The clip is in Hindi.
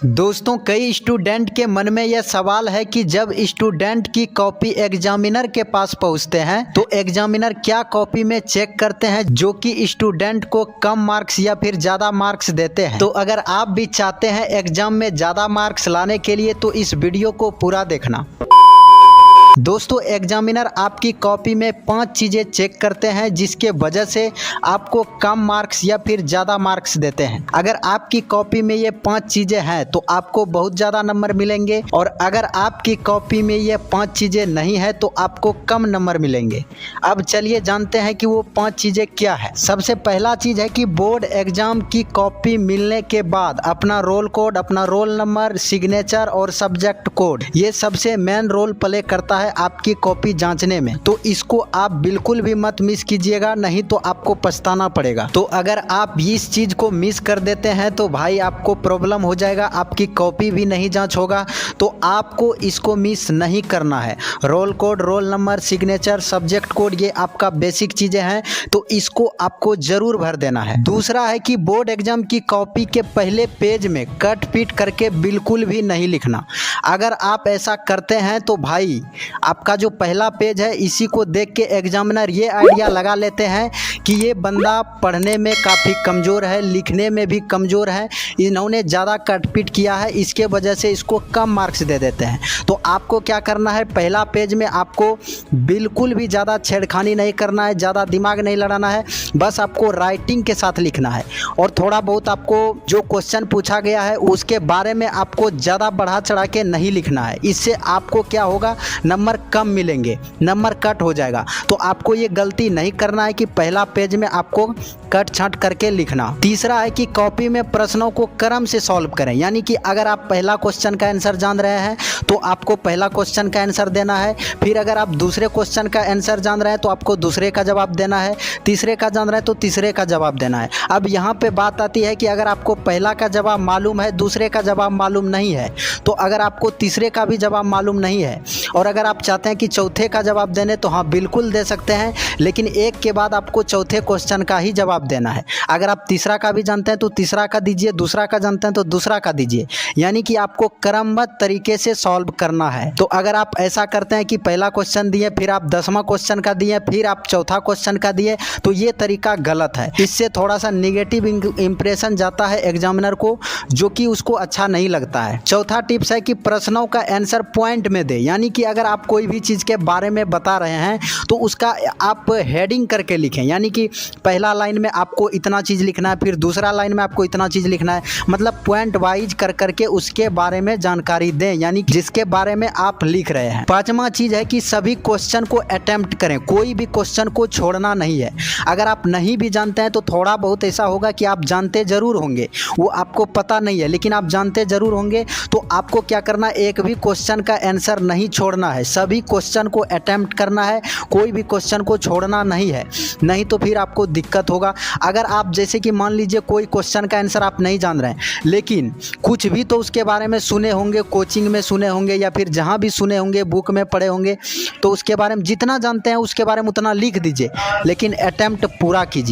दोस्तों, कई स्टूडेंट के मन में यह सवाल है कि जब स्टूडेंट की कॉपी एग्जामिनर के पास पहुंचते हैं तो एग्जामिनर क्या कॉपी में चेक करते हैं जो कि स्टूडेंट को कम मार्क्स या फिर ज़्यादा मार्क्स देते हैं। तो अगर आप भी चाहते हैं एग्जाम में ज़्यादा मार्क्स लाने के लिए तो इस वीडियो को पूरा देखना। दोस्तों, एग्जामिनर आपकी कॉपी में 5 चीज़ें चेक करते हैं जिसके वजह से आपको कम मार्क्स या फिर ज़्यादा मार्क्स देते हैं। अगर आपकी कॉपी में ये 5 चीज़ें हैं तो आपको बहुत ज़्यादा नंबर मिलेंगे, और अगर आपकी कॉपी में ये 5 चीज़ें नहीं है तो आपको कम नंबर मिलेंगे। अब चलिए जानते हैं कि वो 5 चीज़ें क्या है। सबसे पहला चीज़ है कि बोर्ड एग्जाम की कॉपी मिलने के बाद अपना रोल कोड, अपना रोल नंबर, सिग्नेचर और सब्जेक्ट कोड, ये सबसे मेन रोल प्ले करता है आपकी कॉपी जांचने में। तो इसको आप बिल्कुल भी मत मिस कीजिएगा, नहीं तो आपको पछताना पड़ेगा। तो अगर आप इस चीज को मिस कर देते हैं तो भाई आपको प्रॉब्लम हो जाएगा, आपकी कॉपी भी नहीं जांच होगा। तो आपको इसको मिस नहीं करना है। Roll code, roll number, signature, subject code, ये आपका बेसिक चीजें हैं, तो इसको आपको जरूर भर देना है। दूसरा है कि बोर्ड एग्जाम की कॉपी के पहले पेज में कट पीट करके बिल्कुल भी नहीं लिखना। अगर आप ऐसा करते हैं तो भाई आपका जो पहला पेज है इसी को देख के एग्जामिनर ये आइडिया लगा लेते हैं कि ये बंदा पढ़ने में काफ़ी कमज़ोर है, लिखने में भी कमज़ोर है, इन्होंने ज़्यादा कटपीट किया है, इसके वजह से इसको कम मार्क्स दे देते हैं। तो आपको क्या करना है, पहला पेज में आपको बिल्कुल भी ज़्यादा छेड़खानी नहीं करना है, ज़्यादा दिमाग नहीं लड़ाना है, बस आपको राइटिंग के साथ लिखना है। और थोड़ा बहुत आपको जो क्वेश्चन पूछा गया है उसके बारे में आपको ज़्यादा बढ़ा चढ़ा के नहीं लिखना है। इससे आपको क्या होगा, नंबर कम मिलेंगे, नंबर कट हो जाएगा। तो आपको ये गलती नहीं करना है कि पहला पेज में आपको कट छांट करके लिखना। तीसरा है कि कॉपी में प्रश्नों को क्रम से सॉल्व करें, यानी कि अगर आप पहला क्वेश्चन का आंसर जान रहे हैं तो आपको पहला क्वेश्चन का आंसर देना है। फिर अगर आप दूसरे क्वेश्चन का आंसर जान रहे हैं तो आपको दूसरे का जवाब देना है। तीसरे का जान रहे हैं तो तीसरे का जवाब देना है। अब यहाँ पे बात आती है कि अगर आपको पहला का जवाब मालूम है, दूसरे का जवाब मालूम नहीं है, तो अगर आपको तीसरे का भी जवाब मालूम नहीं है और अगर आप चाहते हैं कि चौथे का जवाब देने तो हाँ बिल्कुल दे सकते हैं, लेकिन एक के बाद आपको चौथे क्वेश्चन का ही जवाब देना है। अगर आप तीसरा का भी जानते हैं तो तीसरा का दीजिए, दूसरा का जानते हैं तो दूसरा का दीजिए, यानी कि आपको क्रमबद्ध तरीके से सॉल्व करना है। तो अगर आप ऐसा करते हैं कि पहला क्वेश्चन दिए, फिर आप 10वां क्वेश्चन का दिए, फिर आप चौथा क्वेश्चन का दिए, तो ये तरीका गलत है। इससे थोड़ा सा निगेटिव इंप्रेशन जाता है एग्जामिनर को, जो कि उसको अच्छा नहीं लगता है। चौथा टिप्स है कि प्रश्नों का आंसर पॉइंट में दे, यानी कि अगर आप कोई भी चीज़ के बारे में बता रहे हैं तो उसका आप हेडिंग करके लिखें, यानी कि पहला लाइन में आपको इतना चीज़ लिखना है, फिर दूसरा लाइन में आपको इतना चीज़ लिखना है, मतलब पॉइंट वाइज कर करके उसके बारे में जानकारी दें, यानी जिसके बारे में आप लिख रहे हैं। 5वां चीज़ है कि सभी क्वेश्चन को अटेम्प्ट करें, कोई भी क्वेश्चन को छोड़ना नहीं है। अगर आप नहीं भी जानते हैं तो थोड़ा बहुत ऐसा होगा कि आप जानते ज़रूर होंगे, वो आपको पता नहीं है लेकिन आप जानते ज़रूर होंगे। तो आपको क्या करना है, एक भी क्वेश्चन का आंसर नहीं छोड़ना है, सभी क्वेश्चन को अटेम्प्ट करना है, कोई भी क्वेश्चन को छोड़ना नहीं है, नहीं तो फिर आपको दिक्कत होगा। अगर आप जैसे कि मान लीजिए कोई क्वेश्चन का आंसर आप नहीं जान रहे हैं लेकिन कुछ भी तो उसके बारे में सुने होंगे, कोचिंग में सुने होंगे या फिर जहाँ भी सुने होंगे, बुक में पढ़े होंगे, तो उसके बारे में जितना जानते हैं उसके बारे में उतना लिख दीजिए, लेकिन अटेम्प्ट पूरा कीजिए।